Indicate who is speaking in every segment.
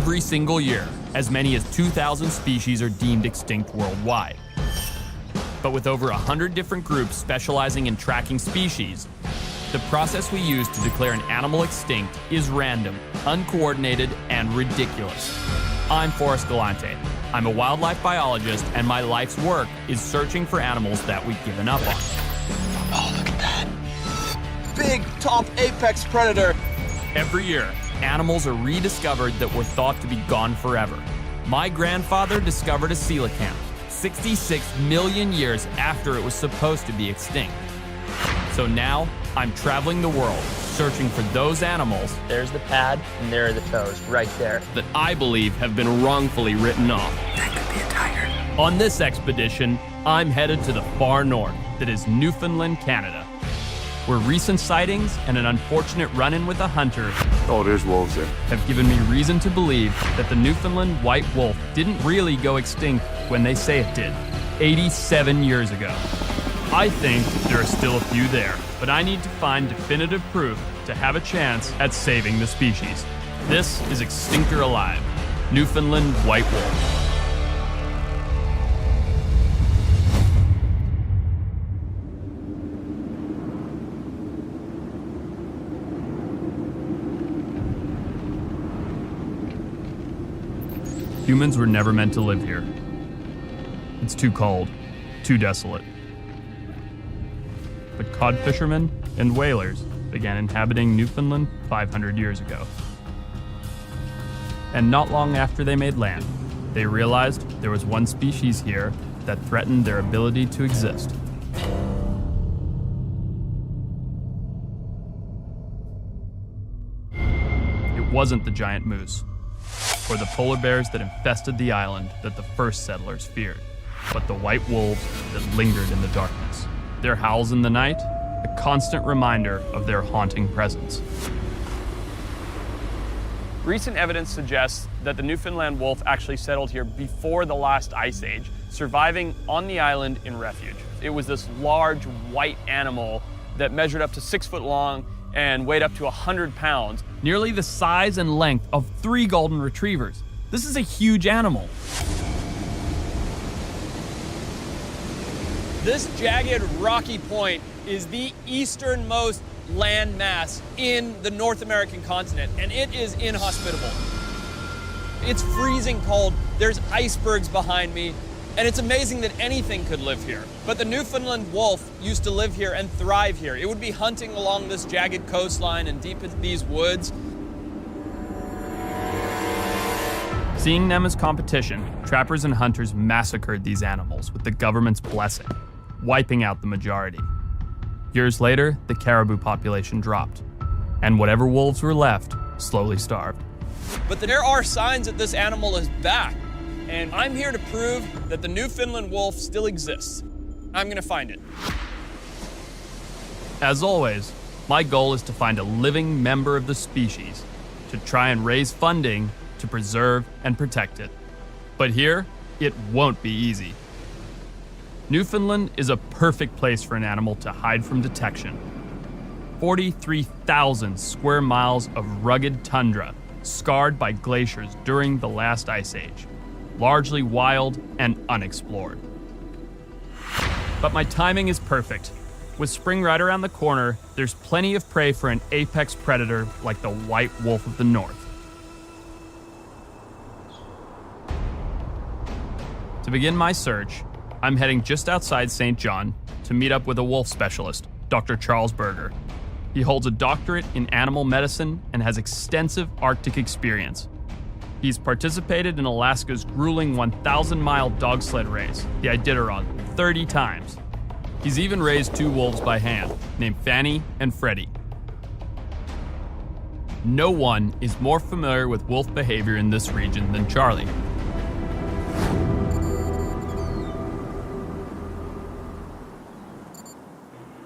Speaker 1: Every single year, as many as 2,000 species are deemed extinct worldwide. But with over 100 different groups specializing in tracking species, the process we use to declare an animal extinct is random, uncoordinated, and ridiculous. I'm Forrest Galante. I'm a wildlife biologist, and my life's work is searching for animals that we've given up on.
Speaker 2: Oh, look at that. Big top apex predator.
Speaker 1: Every year, animals are rediscovered that were thought to be gone forever. My grandfather discovered a coelacanth 66 million years after it was supposed to be extinct. So now, I'm traveling the world, searching for those animals.
Speaker 3: There's the pad, and there are the toes, right there.
Speaker 1: That I believe have been wrongfully written off.
Speaker 2: That could be a tiger.
Speaker 1: On this expedition, I'm headed to the far north, that is Newfoundland, Canada, where recent sightings and an unfortunate run-in with a hunter
Speaker 4: there's wolves there.
Speaker 1: have given me reason to believe that the Newfoundland white wolf didn't really go extinct when they say it did, 87 years ago. I think there are still a few there, but I need to find definitive proof to have a chance at saving the species. This is Extinct or Alive, Newfoundland white wolf. Humans were never meant to live here. It's too cold, too desolate. But cod fishermen and whalers began inhabiting Newfoundland 500 years ago. And not long after they made land, they realized there was one species here that threatened their ability to exist. It wasn't the giant moose or the polar bears that infested the island that the first settlers feared, but the white wolves that lingered in the darkness. Their howls in the night, a constant reminder of their haunting presence.
Speaker 5: Recent evidence suggests that the Newfoundland wolf actually settled here before the last ice age, surviving on the island in refuge. It was this large white animal that measured up to 6 foot long and weighed up to 100 pounds.
Speaker 1: Nearly the size and length of 3 golden retrievers. This is a huge animal.
Speaker 5: This jagged rocky point is the easternmost land mass in the North American continent, and it is inhospitable. It's freezing cold, there's icebergs behind me, and it's amazing that anything could live here. But the Newfoundland wolf used to live here and thrive here. It would be hunting along this jagged coastline and deep into these woods.
Speaker 1: Seeing them as competition, trappers and hunters massacred these animals with the government's blessing, wiping out the majority. Years later, the caribou population dropped, and whatever wolves were left slowly starved.
Speaker 5: But there are signs that this animal is back, and I'm here to prove that the Newfoundland wolf still exists. I'm gonna find it.
Speaker 1: As always, my goal is to find a living member of the species, to try and raise funding to preserve and protect it. But here, it won't be easy. Newfoundland is a perfect place for an animal to hide from detection. 43,000 square miles of rugged tundra, scarred by glaciers during the last ice age, largely wild and unexplored. But my timing is perfect. With spring right around the corner, there's plenty of prey for an apex predator like the white wolf of the north. To begin my search, I'm heading just outside St. John to meet up with a wolf specialist, Dr. Charles Berger. He holds a doctorate in animal medicine and has extensive Arctic experience. He's participated in Alaska's grueling 1,000-mile dog sled race, the Iditarod, 30 times. He's even raised 2 wolves by hand, named Fanny and Freddie. No one is more familiar with wolf behavior in this region than Charlie.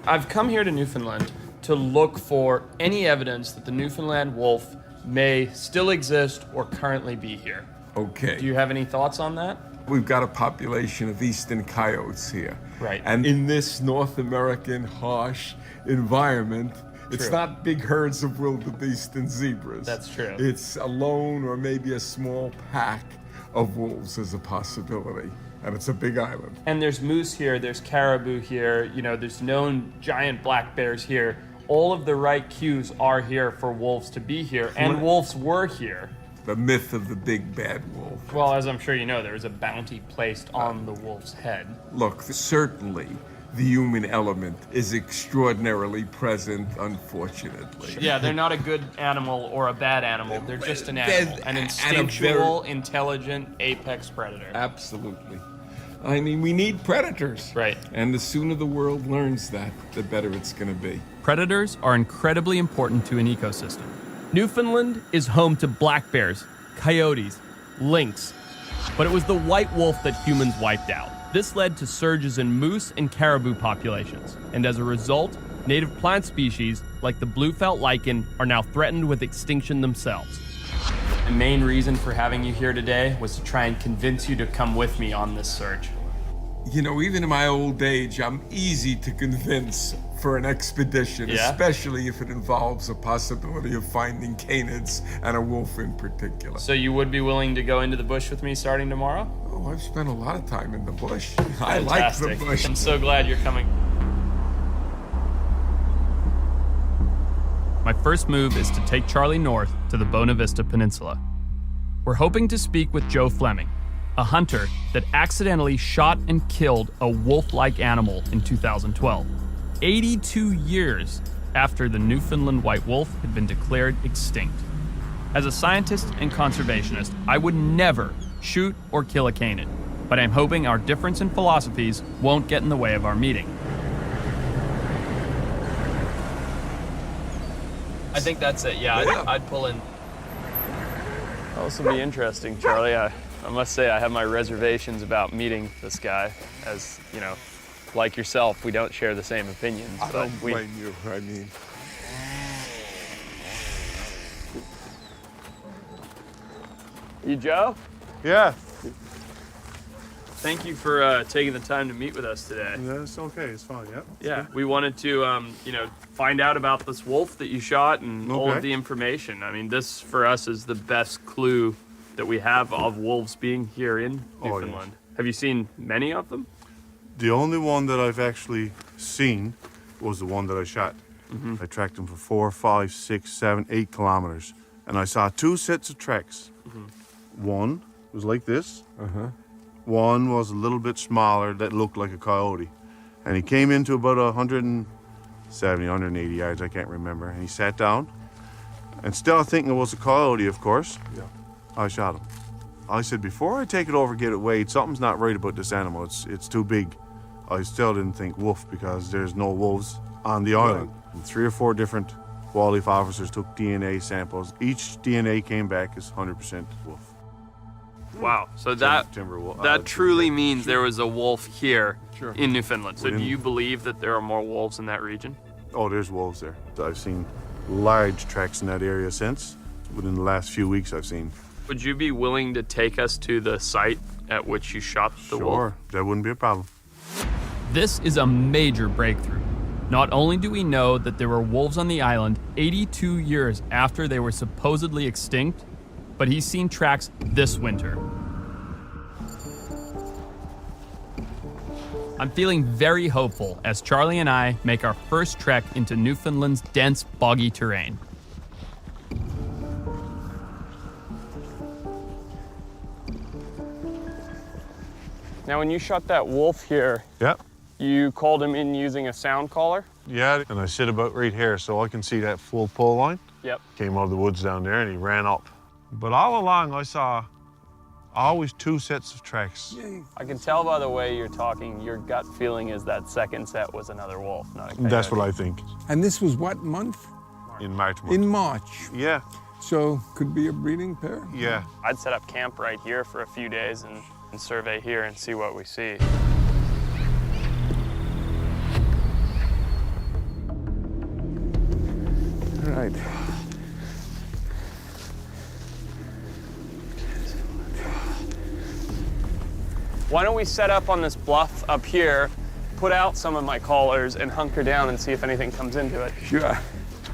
Speaker 5: I've come here to Newfoundland to look for any evidence that the Newfoundland wolf may still exist or currently be here.
Speaker 4: Okay.
Speaker 5: Do you have any thoughts on that?
Speaker 4: We've got a population of eastern coyotes here.
Speaker 5: Right.
Speaker 4: And in this North American harsh environment, It's
Speaker 1: True.
Speaker 4: not big herds of wildebeest and zebras.
Speaker 1: That's true.
Speaker 4: It's a lone or maybe a small pack of wolves as a possibility. And it's a big island.
Speaker 1: And there's moose here, there's caribou here, there's known giant black bears here. All of the right cues are here for wolves to be here, and wolves were here.
Speaker 4: The myth of the big bad wolf.
Speaker 1: Well, as I'm sure you know, there was a bounty placed on the wolf's head.
Speaker 4: Look, certainly the human element is extraordinarily present, unfortunately.
Speaker 1: Yeah, they're not a good animal or a bad animal. They're just an animal, an
Speaker 4: and a
Speaker 1: instinctual, intelligent, apex predator.
Speaker 4: Absolutely. I mean, we need predators.
Speaker 1: Right.
Speaker 4: And the sooner the world learns that, the better it's going to be.
Speaker 1: Predators are incredibly important to an ecosystem. Newfoundland is home to black bears, coyotes, lynx, but it was the white wolf that humans wiped out. This led to surges in moose and caribou populations, and as a result, native plant species like the blue-felt lichen are now threatened with extinction themselves. The main reason for having you here today was to try and convince you to come with me on this search.
Speaker 4: You know, even in my old age, I'm easy to convince for an expedition,
Speaker 1: Yeah?
Speaker 4: especially if it involves a possibility of finding canids and a wolf in particular.
Speaker 1: So you would be willing to go into the bush with me starting tomorrow?
Speaker 4: Oh, I've spent a lot of time in the bush. I like the
Speaker 1: Fantastic.
Speaker 4: bush.
Speaker 1: I'm so glad you're coming. My first move is to take Charlie north to the Bona Vista Peninsula. We're hoping to speak with Joe Fleming, a hunter that accidentally shot and killed a wolf-like animal in 2012, 82 years after the Newfoundland white wolf had been declared extinct. As a scientist and conservationist, I would never shoot or kill a canid, but I'm hoping our difference in philosophies won't get in the way of our meeting. I think that's it. Yeah, I'd pull in. This will be interesting, Charlie. I must say I have my reservations about meeting this guy. As you know, like yourself, we don't share the same opinions.
Speaker 4: I don't blame you. I mean,
Speaker 1: You Joe?
Speaker 6: Yeah,
Speaker 1: Thank you for taking the time to meet with us today.
Speaker 6: that's okay. It's fine. Yeah.
Speaker 1: Yeah, we wanted to, find out about this wolf that you shot and all of
Speaker 6: Okay.
Speaker 1: the information. I mean, this for us is the best clue that we have of wolves being here in
Speaker 6: Oh, yes.
Speaker 1: Newfoundland. Have you seen many of them?
Speaker 6: The only one that I've actually seen was the one that I shot. I tracked him for 4, 5, 6, 7, 8 kilometers, and I saw 2 sets of tracks. One was like this. One was a little bit smaller that looked like a coyote, and he came into about 170, 180 yards. I can't remember. And he sat down, and still thinking it was a coyote, of course.
Speaker 4: Yeah.
Speaker 6: I shot him. I said, before I take it over, get it weighed, something's not right about this animal. It's too big. I still didn't think wolf because there's no wolves on the island. And 3 or 4 different wildlife officers took DNA samples. Each DNA came back as 100% wolf.
Speaker 1: Wow. So that truly means there was a wolf here in Newfoundland. So do you believe that there are more wolves in that region?
Speaker 6: Oh, there's wolves there. I've seen large tracks in that area since. Within the last few weeks, I've seen.
Speaker 1: Would you be willing to take us to the site at which you shot the wolf?
Speaker 6: Sure, that wouldn't be a problem.
Speaker 1: This is a major breakthrough. Not only do we know that there were wolves on the island 82 years after they were supposedly extinct, but he's seen tracks this winter. I'm feeling very hopeful as Charlie and I make our first trek into Newfoundland's dense, boggy terrain. Now, when you shot that wolf here,
Speaker 6: Yeah.
Speaker 1: you called him in using a sound collar?
Speaker 6: Yeah, and I sit about right here so I can see that full pull line.
Speaker 1: Yep.
Speaker 6: Came out of the woods down there and he ran up. But all along I saw always 2 sets of tracks.
Speaker 1: I can tell by the way you're talking, your gut feeling is that second set was another wolf, not a coyote.
Speaker 6: That's what I think.
Speaker 4: and this was what month?
Speaker 6: In March month.
Speaker 4: In March.
Speaker 6: Yeah,
Speaker 4: So could be a breeding pair?
Speaker 6: yeah.
Speaker 1: I'd set up camp right here for a few days and survey here and see what we see.
Speaker 4: All right.
Speaker 1: Why don't we set up on this bluff up here, put out some of my collars, and hunker down and see if anything comes into it.
Speaker 4: Sure.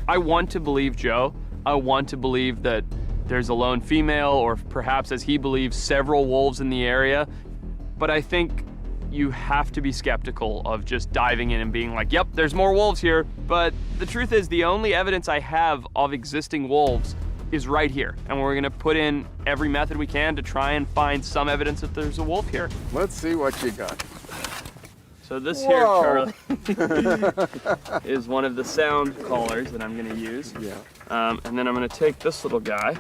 Speaker 3: I want to believe Joe. I want to believe that there's a lone female, or perhaps, as he believes, several wolves in the area. But I think you have to be skeptical of just diving in and being like, yep, there's more wolves here. But the truth is, the only evidence I have of existing wolves is right here. And we're gonna put in every method we can to try and find some evidence that there's a wolf here.
Speaker 4: Let's see what you got.
Speaker 3: So this here, Charlie, is one of the sound collars that I'm gonna use.
Speaker 4: Yeah.
Speaker 3: And then I'm gonna take this little guy.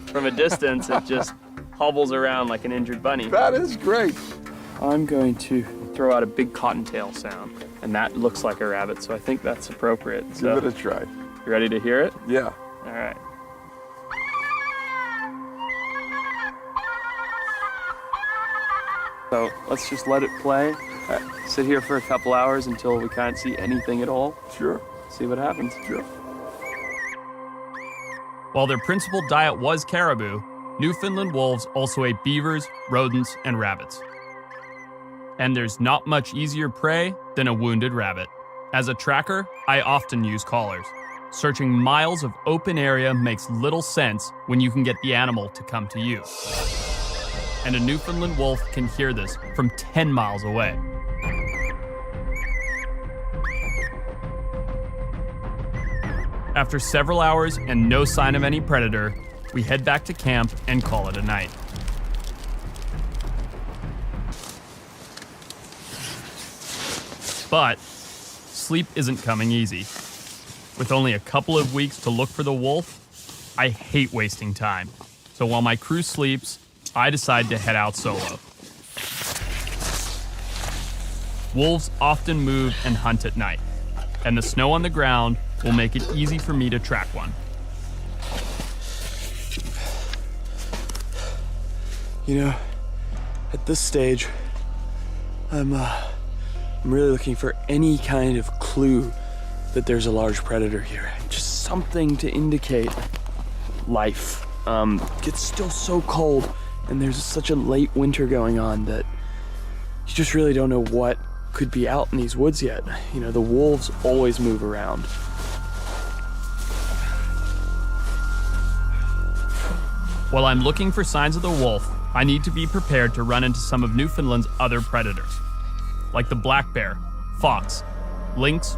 Speaker 3: From a distance, it just hobbles around like an injured bunny.
Speaker 4: That is great.
Speaker 3: I'm going to throw out a big cottontail sound, and that looks like a rabbit, so I think that's appropriate. So,
Speaker 4: Give it a try.
Speaker 3: you ready to hear it?
Speaker 4: Yeah.
Speaker 3: All right. So let's just let it play. Sit here for a couple hours until we can't see anything at all.
Speaker 4: Sure.
Speaker 3: See what happens.
Speaker 4: Sure.
Speaker 1: While their principal diet was caribou, Newfoundland wolves also ate beavers, rodents, and rabbits. And there's not much easier prey than a wounded rabbit. As a tracker, I often use collars. Searching miles of open area makes little sense when you can get the animal to come to you. And a Newfoundland wolf can hear this from 10 miles away. After several hours and no sign of any predator, we head back to camp and call it a night. But sleep isn't coming easy. With only a couple of weeks to look for the wolf, I hate wasting time. So while my crew sleeps, I decide to head out solo. Wolves often move and hunt at night, and the snow on the ground will make it easy for me to track one.
Speaker 7: You know, at this stage, I'm really looking for any kind of clue that there's a large predator here. Just something to indicate life. It's still so cold, and there's such a late winter going on that you just really don't know what could be out in these woods yet. You know, the wolves always move around.
Speaker 1: While I'm looking for signs of the wolf, I need to be prepared to run into some of Newfoundland's other predators, like the black bear, fox, lynx,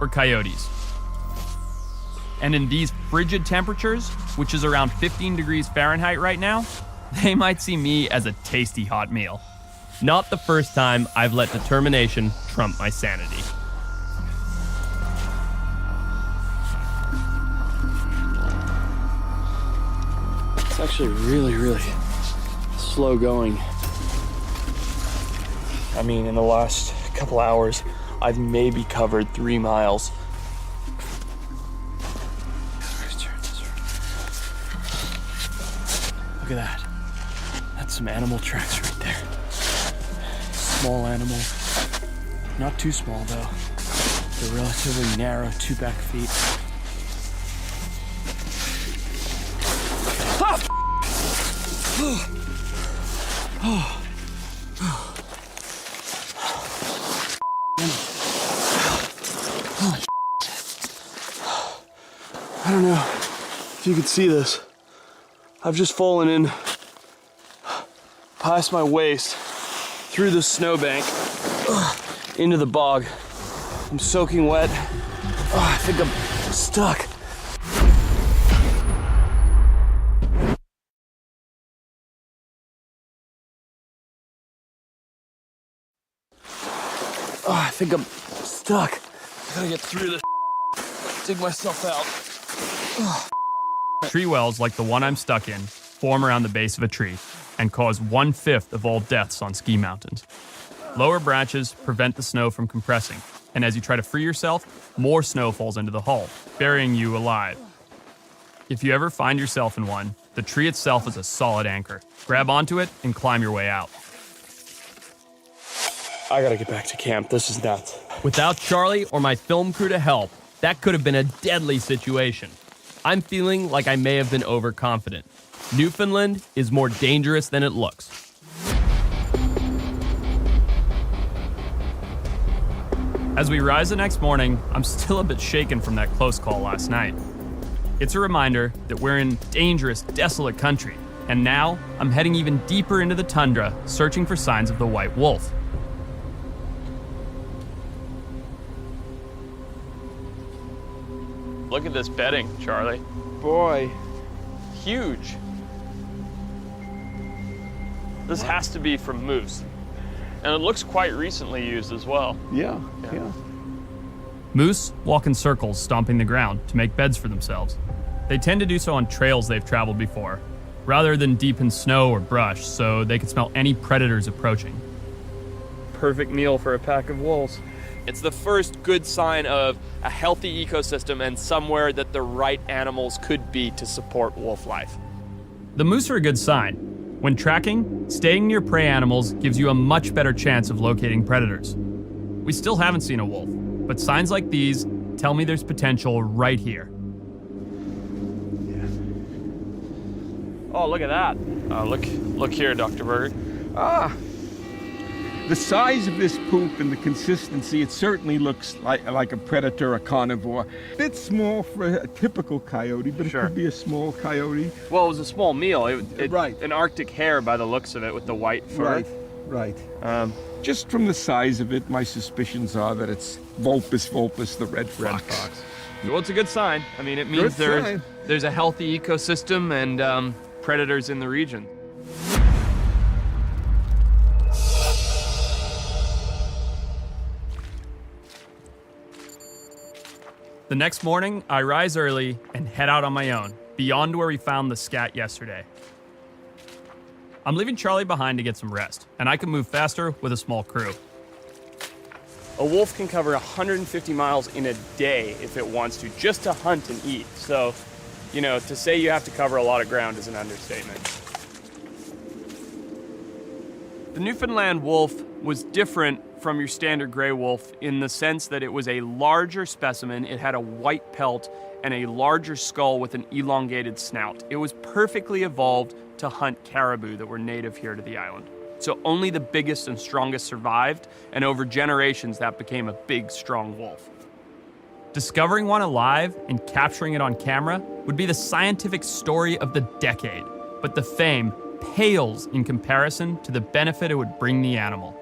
Speaker 1: or coyotes. And in these frigid temperatures, which is around 15 degrees Fahrenheit right now, they might see me as a tasty hot meal. Not the first time I've let determination trump my sanity.
Speaker 7: It's actually really slow going. I mean, in the last couple hours, I've maybe covered 3 miles. Look at that. That's some animal tracks right there. Small animal. Not too small, though. They're relatively narrow 2 back feet. I don't know if you can see this. I've just fallen in past my waist through the snowbank into the bog. I'm soaking wet. I think I'm stuck. I think I'm stuck. I gotta get through this. Dig myself out.
Speaker 1: Tree wells like the one I'm stuck in form around the base of a tree and cause 1/5 of all deaths on ski mountains. Lower branches prevent the snow from compressing, and as you try to free yourself, more snow falls into the hull, burying you alive. If you ever find yourself in one, the tree itself is a solid anchor. Grab onto it and climb your way out.
Speaker 7: I gotta get back to camp. This is nuts.
Speaker 1: Without Charlie or my film crew to help, that could have been a deadly situation. I'm feeling like I may have been overconfident. Newfoundland is more dangerous than it looks. As we rise the next morning, I'm still a bit shaken from that close call last night. It's a reminder that we're in dangerous, desolate country, and now I'm heading even deeper into the tundra, searching for signs of the white wolf.
Speaker 3: Look at this bedding, Charlie.
Speaker 7: Boy.
Speaker 3: Huge. This has to be from moose. And it looks quite recently used as well.
Speaker 7: Yeah.
Speaker 1: Moose walk in circles, stomping the ground to make beds for themselves. They tend to do so on trails they've traveled before, rather than deep in snow or brush, so they can smell any predators approaching.
Speaker 3: Perfect meal for a pack of wolves. It's the first good sign of a healthy ecosystem and somewhere that the right animals could be to support wolf life.
Speaker 1: The moose are a good sign. When tracking, staying near prey animals gives you a much better chance of locating predators. We still haven't seen a wolf, but signs like these tell me there's potential right here.
Speaker 3: Oh, look at that. Look here, Dr. Berger.
Speaker 8: The size of this poop and the consistency, it certainly looks like a predator, a carnivore. Bit small for a typical coyote, but
Speaker 3: Sure.
Speaker 8: it could be a small coyote.
Speaker 3: Well, it was a small meal.
Speaker 8: Right.
Speaker 3: An Arctic hare by the looks of it with the white fur.
Speaker 8: Right. Just from the size of it, my suspicions are that it's Vulpes vulpes, the red fox.
Speaker 3: Well, it's a good sign. I mean, it means
Speaker 8: Good sign.
Speaker 3: there's a healthy ecosystem and predators in the region.
Speaker 1: The next morning, I rise early and head out on my own, beyond where we found the scat yesterday. I'm leaving Charlie behind to get some rest, and I can move faster with a small crew.
Speaker 3: A wolf can cover 150 miles in a day if it wants to, just to hunt and eat. So, to say you have to cover a lot of ground is an understatement. The Newfoundland wolf was different from your standard gray wolf in the sense that it was a larger specimen. It had a white pelt and a larger skull with an elongated snout. It was perfectly evolved to hunt caribou that were native here to the island. So only the biggest and strongest survived, and over generations that became a big, strong wolf.
Speaker 1: Discovering one alive and capturing it on camera would be the scientific story of the decade, but the fame pales in comparison to the benefit it would bring the animal.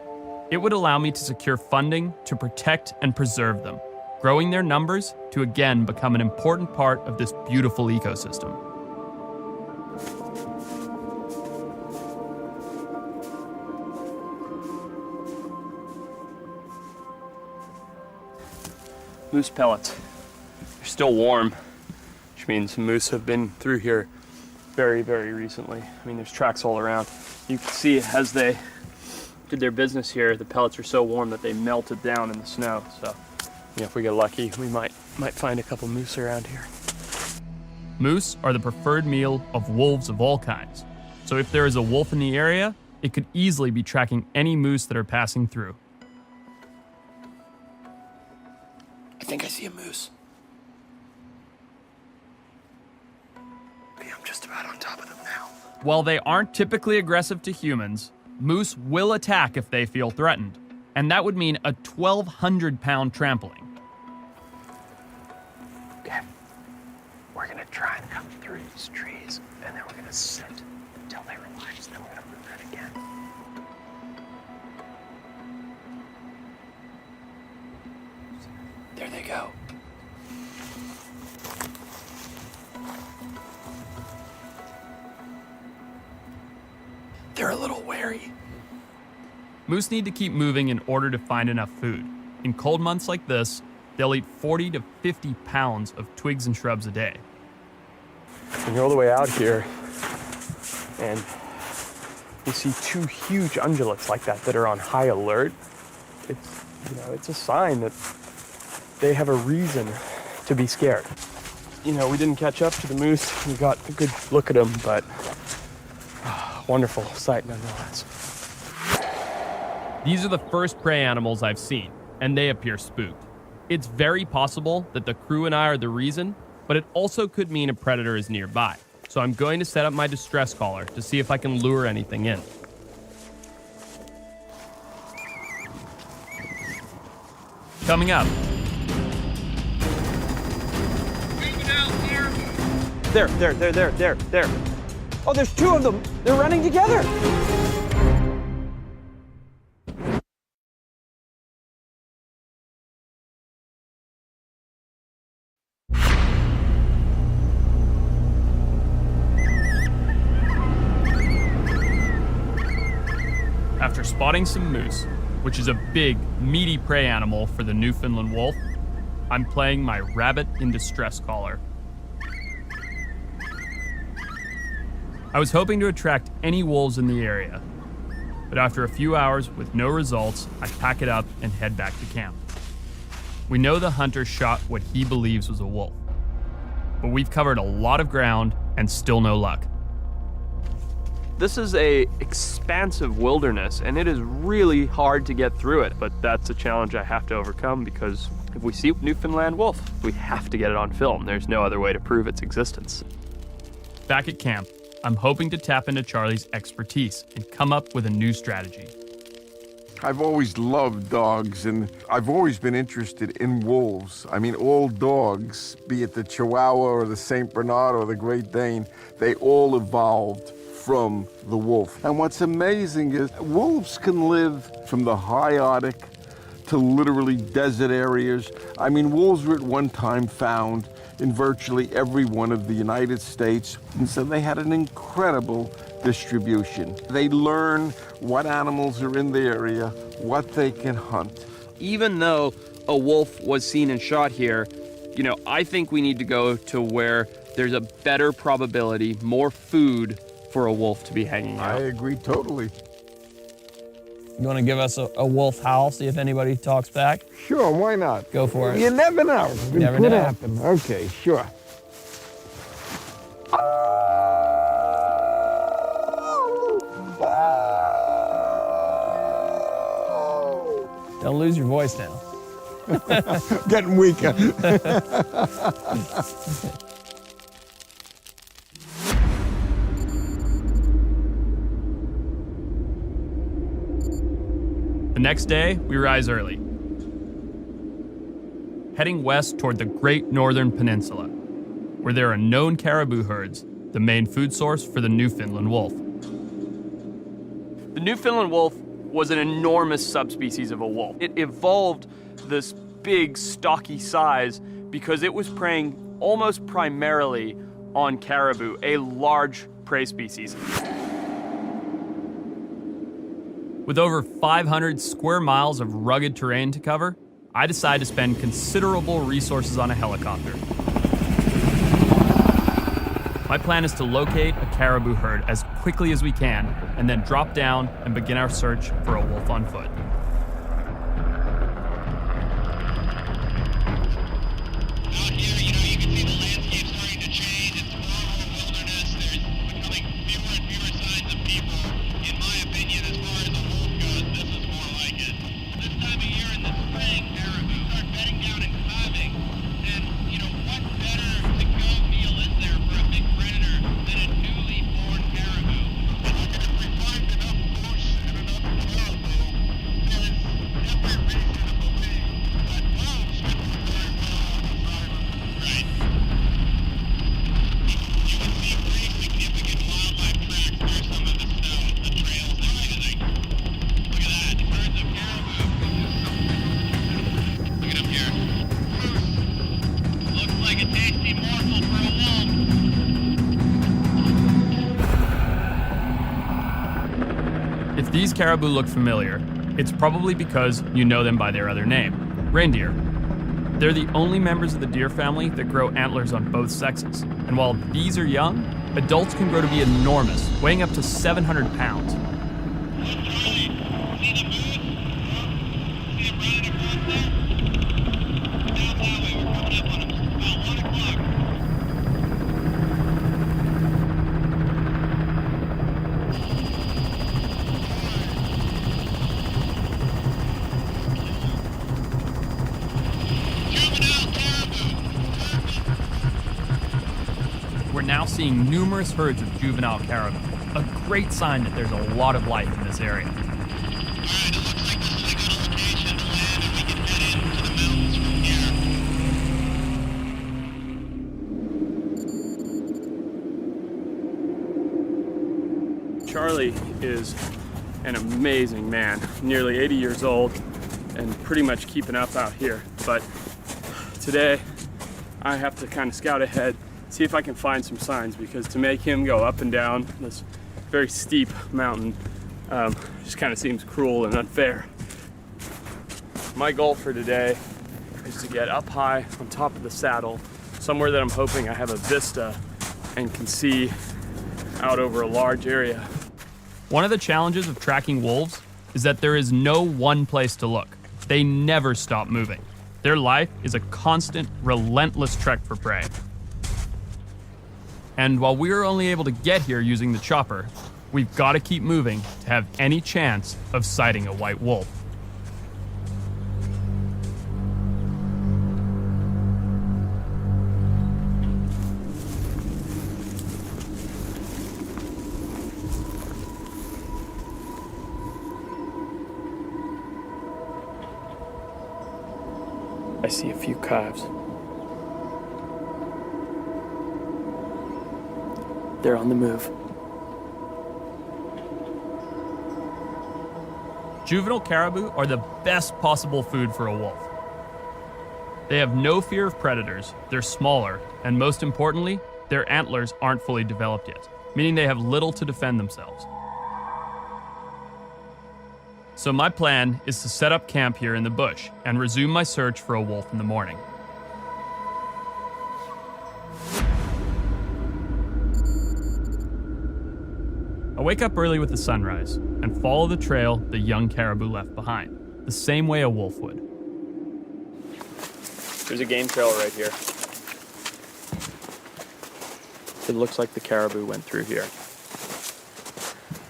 Speaker 1: It would allow me to secure funding to protect and preserve them, growing their numbers to again become an important part of this beautiful ecosystem.
Speaker 3: Moose pellets. They're still warm, which means moose have been through here very, very recently. I mean, there's tracks all around. You can see as they did their business here, the pellets are so warm that they melted down in the snow. So, if we get lucky, we might find a couple moose around here.
Speaker 1: Moose are the preferred meal of wolves of all kinds. So if there is a wolf in the area, it could easily be tracking any moose that are passing through.
Speaker 7: I think I see a moose. Okay, I'm just about on top of them now.
Speaker 1: While they aren't typically aggressive to humans, moose will attack if they feel threatened, and that would mean a 1,200-pound trampling.
Speaker 7: Okay, we're gonna try and come through these trees, and then we're gonna sit until they relax, then we're gonna move in again. There they go. They're a little wary.
Speaker 1: Moose need to keep moving in order to find enough food. In cold months like this, they'll eat 40 to 50 pounds of twigs and shrubs a day.
Speaker 3: And you're all the way out here, and you see two huge ungulates like that are on high alert. It's a sign that they have a reason to be scared. We didn't catch up to the moose. We got a good look at them, but wonderful sight nonetheless.
Speaker 1: These are the first prey animals I've seen, and they appear spooked. It's very possible that the crew and I are the reason, but it also could mean a predator is nearby. So I'm going to set up my distress caller to see if I can lure anything in. Coming up.
Speaker 5: There. Oh, there's two of them. They're running together.
Speaker 1: After spotting some moose, which is a big, meaty prey animal for the Newfoundland wolf, I'm playing my rabbit in distress caller. I was hoping to attract any wolves in the area, but after a few hours with no results, I pack it up and head back to camp. We know the hunter shot what he believes was a wolf, but we've covered a lot of ground and still no luck.
Speaker 3: This is a expansive wilderness, and it is really hard to get through it, but that's a challenge I have to overcome because if we see Newfoundland wolf, we have to get it on film. There's no other way to prove its existence.
Speaker 1: Back at camp, I'm hoping to tap into Charlie's expertise and come up with a new strategy.
Speaker 4: I've always loved dogs, and I've always been interested in wolves. I mean, all dogs, be it the Chihuahua or the Saint Bernard or the Great Dane, they all evolved from the wolf. And what's amazing is wolves can live from the high Arctic to literally desert areas. I mean, wolves were at one time found in virtually every one of the United States, and so they had an incredible distribution. They learn what animals are in the area, what they can hunt.
Speaker 3: Even though a wolf was seen and shot here, I think we need to go to where there's a better probability, more food for a wolf to be hanging out.
Speaker 4: I agree totally.
Speaker 5: You want to give us a wolf howl, see if anybody talks back?
Speaker 4: Sure, why not?
Speaker 5: Go for it.
Speaker 4: You never know. It
Speaker 5: Never
Speaker 4: could
Speaker 5: know.
Speaker 4: happen. Okay, sure.
Speaker 5: Don't lose your voice now.
Speaker 4: Getting weaker.
Speaker 1: The next day, we rise early, heading west toward the Great Northern Peninsula, where there are known caribou herds, the main food source for the Newfoundland wolf.
Speaker 3: The Newfoundland wolf was an enormous subspecies of a wolf. It evolved this big, stocky size because it was preying almost primarily on caribou, a large prey species.
Speaker 1: With over 500 square miles of rugged terrain to cover, I decide to spend considerable resources on a helicopter. My plan is to locate a caribou herd as quickly as we can, and then drop down and begin our search for a wolf on foot.
Speaker 9: Out here, you can see the landscape starting to change. It's more of a wilderness. There's becoming fewer and fewer signs of people. In my opinion, as far as the wolf goes, this is more like it. This time of year in the spring, caribou start bedding down and calving. And, what better to-go meal is there for a big predator than a newly born caribou? And if we find enough moose and enough caribou, there's every reason to believe that wolves can do very well on this island. Right. You can see pretty significant wildlife tracks near some of the stones, the trails, everything. Look at that, herds of caribou. Look at up here. Looks like a tasty morsel for a wolf.
Speaker 1: If these caribou look familiar, it's probably because you know them by their other name, reindeer. They're the only members of the deer family that grow antlers on both sexes. And while these are young, adults can grow to be enormous, weighing up to 700 pounds.
Speaker 9: Charlie, see the moose? See him running across there? Down that way, we're coming up on him. About 1 o'clock. Juvenile caribou.
Speaker 1: We're now seeing numerous herds of juvenile caribou, a great sign that there's a lot of life in this area.
Speaker 9: Alright, it looks like this is a good location to land and we can head into the
Speaker 3: Charlie is an amazing man, nearly 80 years old and pretty much keeping up out here. But today I have to kind of scout ahead, see if I can find some signs, because to make him go up and down this very steep mountain just kind of seems cruel and unfair. My goal for today is to get up high on top of the saddle, somewhere that I'm hoping I have a vista and can see out over a large area.
Speaker 1: One of the challenges of tracking wolves is that there is no one place to look. They never stop moving. Their life is a constant, relentless trek for prey. And while we are only able to get here using the chopper, we've got to keep moving to have any chance of sighting a white wolf.
Speaker 3: I see a few calves. They're on the move.
Speaker 1: Juvenile caribou are the best possible food for a wolf. They have no fear of predators, they're smaller, and most importantly, their antlers aren't fully developed yet, meaning they have little to defend themselves. So my plan is to set up camp here in the bush and resume my search for a wolf in the morning. I wake up early with the sunrise and follow the trail the young caribou left behind, the same way a wolf would.
Speaker 3: There's a game trail right here. It looks like the caribou went through here.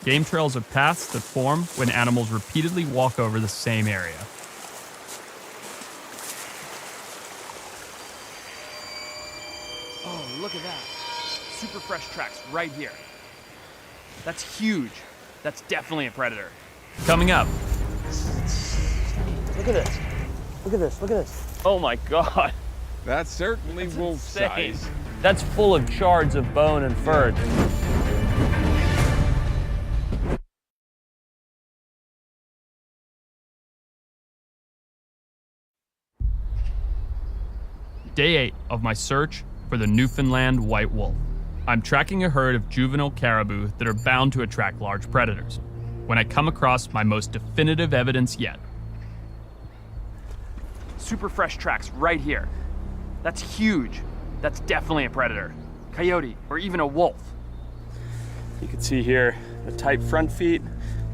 Speaker 1: Game trails are paths that form when animals repeatedly walk over the same area.
Speaker 5: Oh, look at that. Super fresh tracks right here. That's huge. That's definitely a predator.
Speaker 1: Coming up,
Speaker 5: Look at this. Look at this. Look at this.
Speaker 3: Oh my God.
Speaker 8: That's certainly wolf
Speaker 3: insane.
Speaker 8: size.
Speaker 3: That's full of shards of bone and fur.
Speaker 1: Day 8 of my search for the Newfoundland white wolf. I'm tracking a herd of juvenile caribou that are bound to attract large predators, when I come across my most definitive evidence yet.
Speaker 5: Super fresh tracks right here. That's huge. That's definitely a predator. Coyote, or even a wolf.
Speaker 3: You can see here the tight front feet,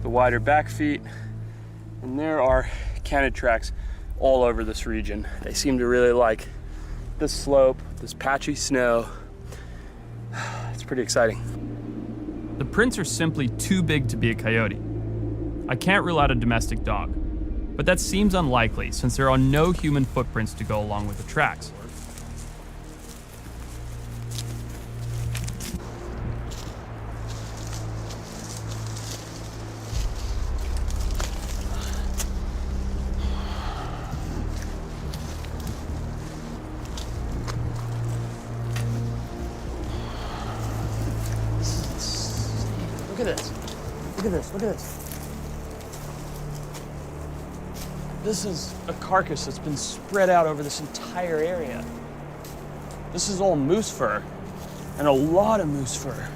Speaker 3: the wider back feet, and there are canid tracks all over this region. They seem to really like this slope, this patchy snow. It's pretty exciting.
Speaker 1: The prints are simply too big to be a coyote. I can't rule out a domestic dog, but that seems unlikely since there are no human footprints to go along with the tracks.
Speaker 5: Look at this. Look at this. Look at this. This is a carcass that's been spread out over this entire area. This is all moose fur, and a lot of moose fur.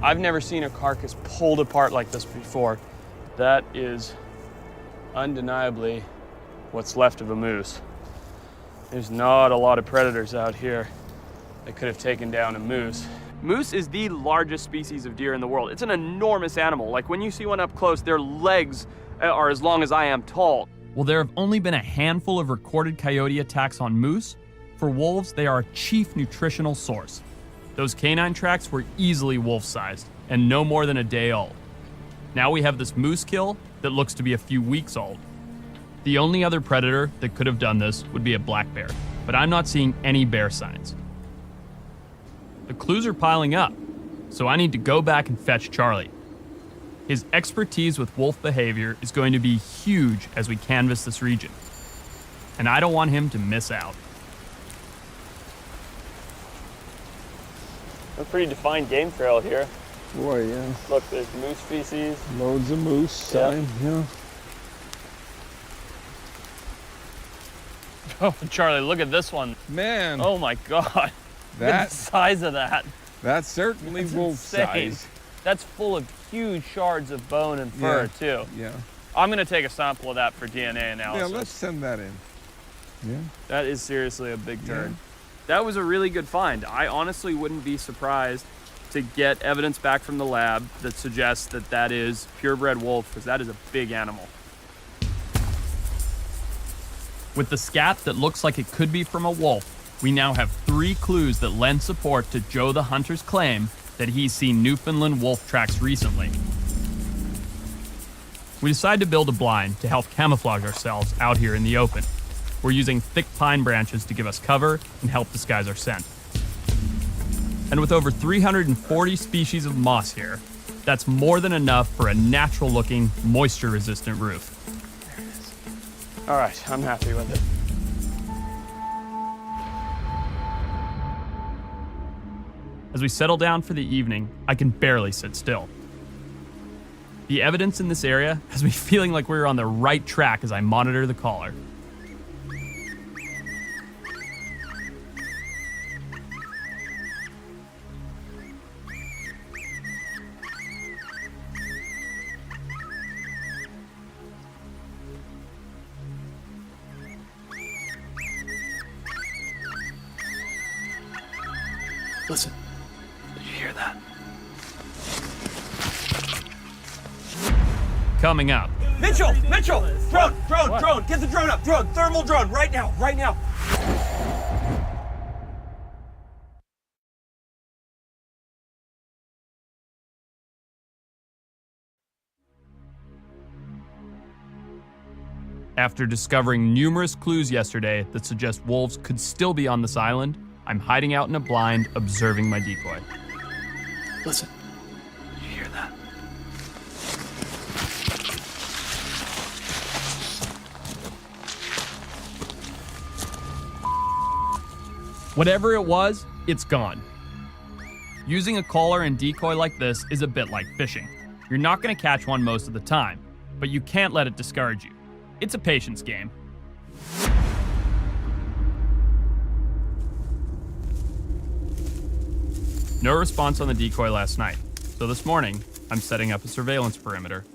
Speaker 5: I've never seen a carcass pulled apart like this before. That is undeniably what's left of a moose. There's not a lot of predators out here that could have taken down a moose.
Speaker 3: Moose is the largest species of deer in the world. It's an enormous animal. Like when you see one up close, their legs are as long as I am tall.
Speaker 1: While there have only been a handful of recorded coyote attacks on moose, for wolves they are a chief nutritional source. Those canine tracks were easily wolf-sized and no more than a day old. Now we have this moose kill that looks to be a few weeks old. The only other predator that could have done this would be a black bear, but I'm not seeing any bear signs. The clues are piling up, so I need to go back and fetch Charlie. His expertise with wolf behavior is going to be huge as we canvass this region, and I don't want him to miss out.
Speaker 3: A pretty defined game trail here.
Speaker 8: Boy, yeah.
Speaker 3: Look, there's moose species.
Speaker 8: Loads of moose, sign, yeah.
Speaker 1: Oh, Charlie, look at this one.
Speaker 8: Man,
Speaker 1: Oh my God. Look at
Speaker 8: that
Speaker 1: the size of that.
Speaker 8: that's certainly
Speaker 1: That's
Speaker 8: wolf
Speaker 1: insane.
Speaker 8: size.
Speaker 1: That's full of huge shards of bone and fur, too.
Speaker 8: Yeah.
Speaker 1: I'm gonna take a sample of that for DNA analysis.
Speaker 8: Yeah, let's send that in. Yeah.
Speaker 1: That is seriously a big turn. That was a really good find. I honestly wouldn't be surprised to get evidence back from the lab that suggests that that is purebred wolf, because that is a big animal. With the scat that looks like it could be from a wolf, we now have 3 clues that lend support to Joe the Hunter's claim that he's seen Newfoundland wolf tracks recently. We decide to build a blind to help camouflage ourselves out here in the open. We're using thick pine branches to give us cover and help disguise our scent. And with over 340 species of moss here, that's more than enough for a natural-looking, moisture-resistant roof.
Speaker 3: All right, I'm happy with it.
Speaker 1: As we settle down for the evening, I can barely sit still. The evidence in this area has me feeling like we're on the right track as I monitor the caller.
Speaker 7: Listen, did you hear that?
Speaker 1: Coming up,
Speaker 2: Mitchell! Mitchell! Drone! Drone! Drone! Get the drone up! Drone! Thermal drone! Right now! Right now!
Speaker 1: after discovering numerous clues yesterday that suggest wolves could still be on this island, I'm hiding out in a blind, observing my decoy.
Speaker 7: Listen, did you hear that?
Speaker 1: Whatever it was, it's gone. Using a caller and decoy like this is a bit like fishing. You're not going to catch one most of the time, but you can't let it discourage you. It's a patience game. No response on the decoy last night, so this morning, I'm setting up a surveillance perimeter.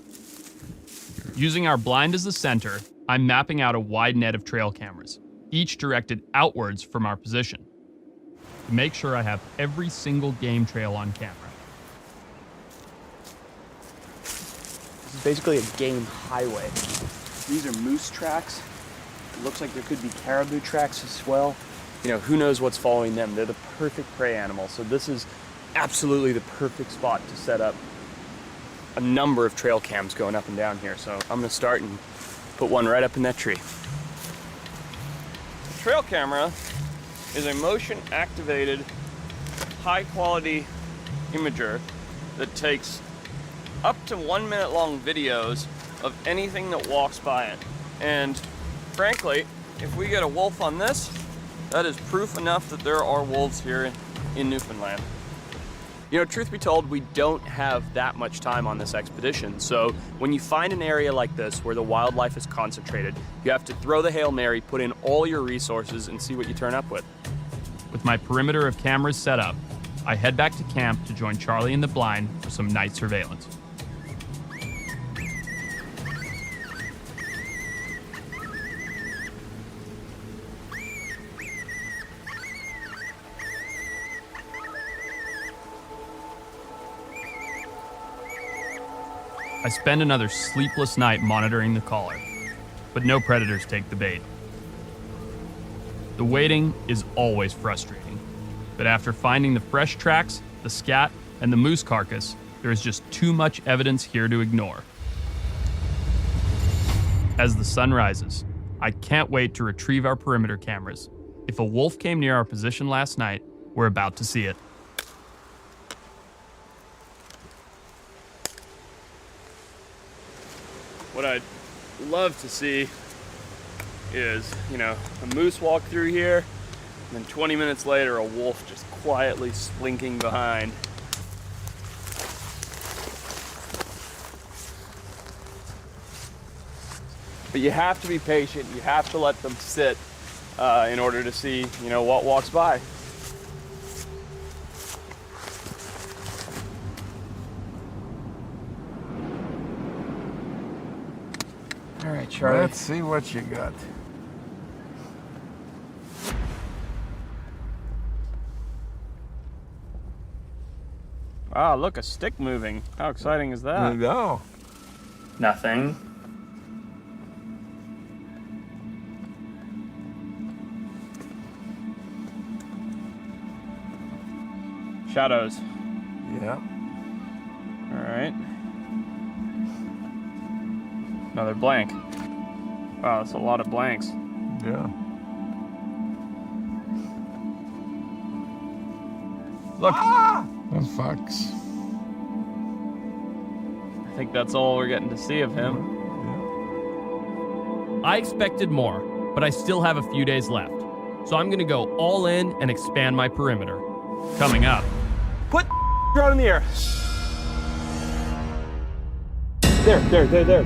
Speaker 1: Using our blind as the center, I'm mapping out a wide net of trail cameras, each directed outwards from our position, to make sure I have every single game trail on camera.
Speaker 7: This is basically a game highway. These are moose tracks. It looks like there could be caribou tracks as well. You know, who knows what's following them? They're the perfect prey animal. So this is absolutely the perfect spot to set up a number of trail cams going up and down here. So I'm gonna start and put one right up in that tree.
Speaker 3: The trail camera is a motion-activated, high-quality imager that takes up to 1 minute long videos of anything that walks by it. And frankly, if we get a wolf on this, that is proof enough that there are wolves here in Newfoundland. You know, truth be told, we don't have that much time on this expedition, so when you find an area like this where the wildlife is concentrated, you have to throw the Hail Mary, put in all your resources, and see what you turn up with.
Speaker 1: With my perimeter of cameras set up, I head back to camp to join Charlie in the blind for some night surveillance. I spend another sleepless night monitoring the caller, but no predators take the bait. The waiting is always frustrating, but after finding the fresh tracks, the scat, and the moose carcass, there is just too much evidence here to ignore. As the sun rises, I can't wait to retrieve our perimeter cameras. If a wolf came near our position last night, we're about to see it.
Speaker 3: What I'd love to see is, you know, a moose walk through here, And then 20 minutes later, a wolf just quietly slinking behind. But you have to be patient. You have to let them sit in order to see, what walks by. All right, Charlie.
Speaker 4: Let's see what you got.
Speaker 3: Ah, look, a stick moving. How exciting is that?
Speaker 4: There you go.
Speaker 3: Nothing. Shadows.
Speaker 4: Yeah.
Speaker 3: All right. Another blank. Wow, that's a lot of blanks.
Speaker 4: Yeah. Look. The fox.
Speaker 3: I think that's all we're getting to see of him.
Speaker 1: I expected more, but I still have a few days left. So I'm gonna go all in and expand my perimeter. Coming up.
Speaker 7: Put drone in the air. There.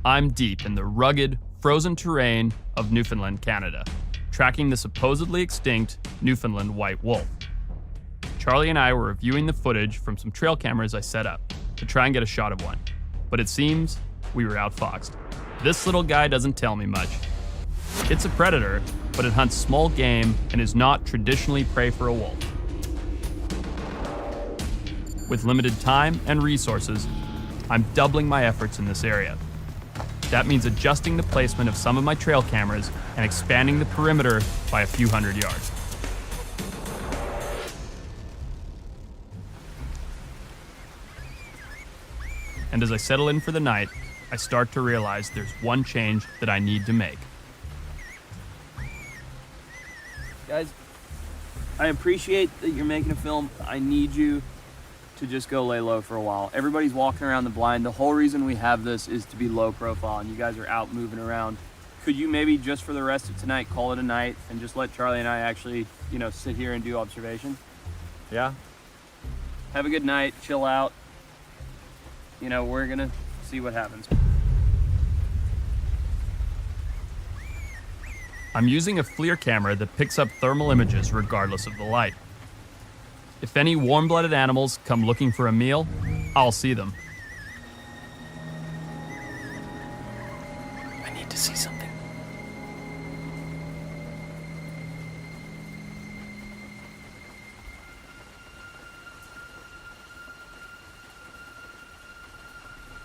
Speaker 1: I'm deep in the rugged, frozen terrain of Newfoundland, Canada, tracking the supposedly extinct Newfoundland white wolf. Charlie and I were reviewing the footage from some trail cameras I set up to try and get a shot of one, but it seems we were outfoxed. This little guy doesn't tell me much. It's a predator, but it hunts small game and is not traditionally prey for a wolf. With limited time and resources, I'm doubling my efforts in this area. That means adjusting the placement of some of my trail cameras and expanding the perimeter by a few hundred yards. And as I settle in for the night, I start to realize there's one change that I need to make.
Speaker 3: Guys, I appreciate that you're making a film. I need you to just go lay low for a while. Everybody's walking around the blind. The whole reason we have this is to be low profile, and you guys are out moving around. Could you maybe just for the rest of tonight call it a night and just let Charlie and I actually, sit here and do observation?
Speaker 5: Yeah.
Speaker 3: Have a good night, chill out. We're gonna see what happens.
Speaker 1: I'm using a FLIR camera that picks up thermal images regardless of the light. If any warm-blooded animals come looking for a meal, I'll see them.
Speaker 7: I need to see something.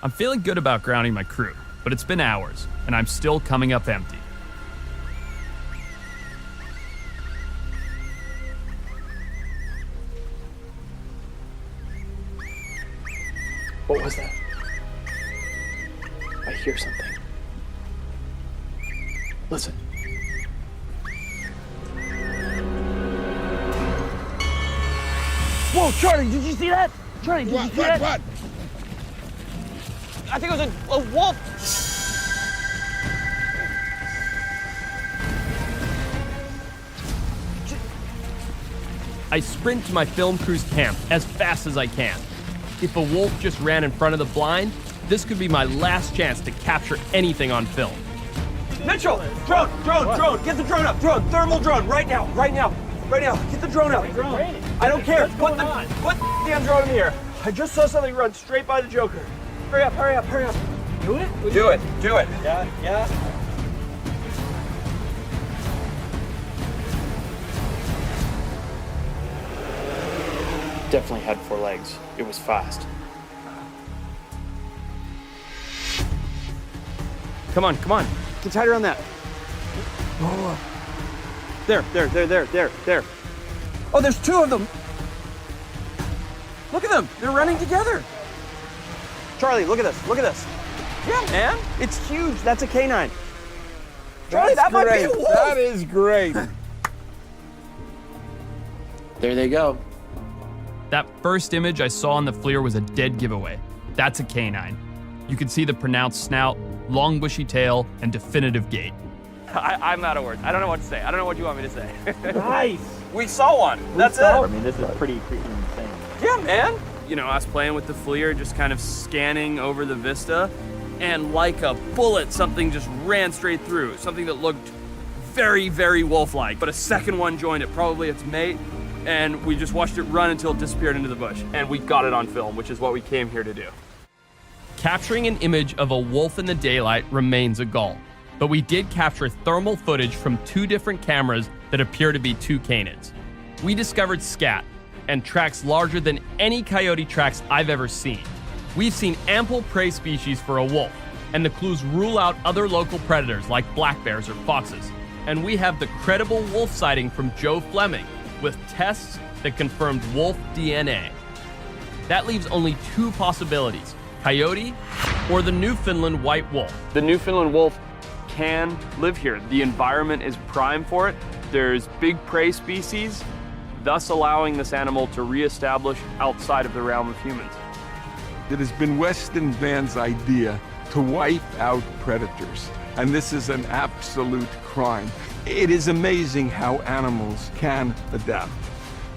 Speaker 1: I'm feeling good about grounding my crew, but it's been hours, and I'm still coming up empty.
Speaker 7: What was that? I hear something. Listen.
Speaker 5: Whoa, Charlie, did you see that? Charlie, did you see that?
Speaker 2: What?
Speaker 5: I think it was a wolf.
Speaker 1: I sprint to my film crew's camp as fast as I can. If a wolf just ran in front of the blind, this could be my last chance to capture anything on film.
Speaker 5: Mitchell, drone, get the drone up, thermal drone, right now, get the drone up. I don't care, put the damn drone in the air. I just saw something run straight by the Joker. Hurry up. Do it? Do it. Yeah.
Speaker 7: Definitely had 4 legs. It was fast.
Speaker 5: Come on. Get tighter on that. There. Oh, there's 2 of them. Look at them. They're running together. Charlie, look at this. Yeah, man. It's huge. That's a canine. Charlie, that might be a wolf.
Speaker 4: That is great.
Speaker 7: There they go.
Speaker 1: That first image I saw on the FLIR was a dead giveaway. That's a canine. You can see the pronounced snout, long bushy tail, and definitive gait.
Speaker 3: I'm out of words. I don't know what to say. I don't know what you want me to say.
Speaker 5: Nice. We saw one. That's it.
Speaker 10: I mean, this is pretty freaking insane.
Speaker 5: Yeah, man.
Speaker 3: You know, I was playing with the FLIR, just kind of scanning over the vista, and like a bullet, something just ran straight through. Something that looked very, very wolf-like. But a second one joined it, probably its mate, and we just watched it run until it disappeared into the bush. And we got it on film, which is what we came here to do.
Speaker 1: Capturing an image of a wolf in the daylight remains a goal, but we did capture thermal footage from 2 different cameras that appear to be 2 canids. We discovered scat and tracks larger than any coyote tracks I've ever seen. We've seen ample prey species for a wolf, and the clues rule out other local predators like black bears or foxes. And we have the credible wolf sighting from Joe Fleming with tests that confirmed wolf DNA. That leaves only 2 possibilities: coyote or the Newfoundland white wolf.
Speaker 3: The Newfoundland wolf can live here. The environment is prime for it. There's big prey species, thus allowing this animal to reestablish outside of the realm of humans.
Speaker 4: It has been Western man's idea to wipe out predators, and this is an absolute crime. It is amazing how animals can adapt,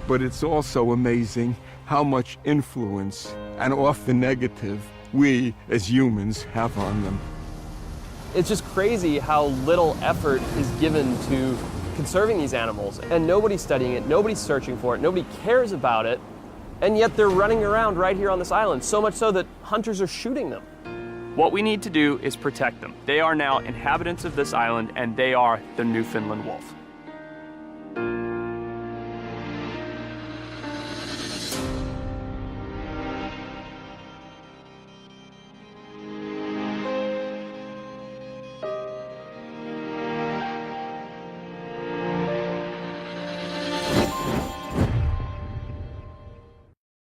Speaker 4: but it's also amazing how much influence, and often negative, we as humans have on them.
Speaker 5: It's just crazy how little effort is given to conserving these animals, and nobody's studying it, nobody's searching for it, nobody cares about it, and yet they're running around right here on this island, so much so that hunters are shooting them.
Speaker 3: What we need to do is protect them. They are now inhabitants of this island, and they are the Newfoundland wolf.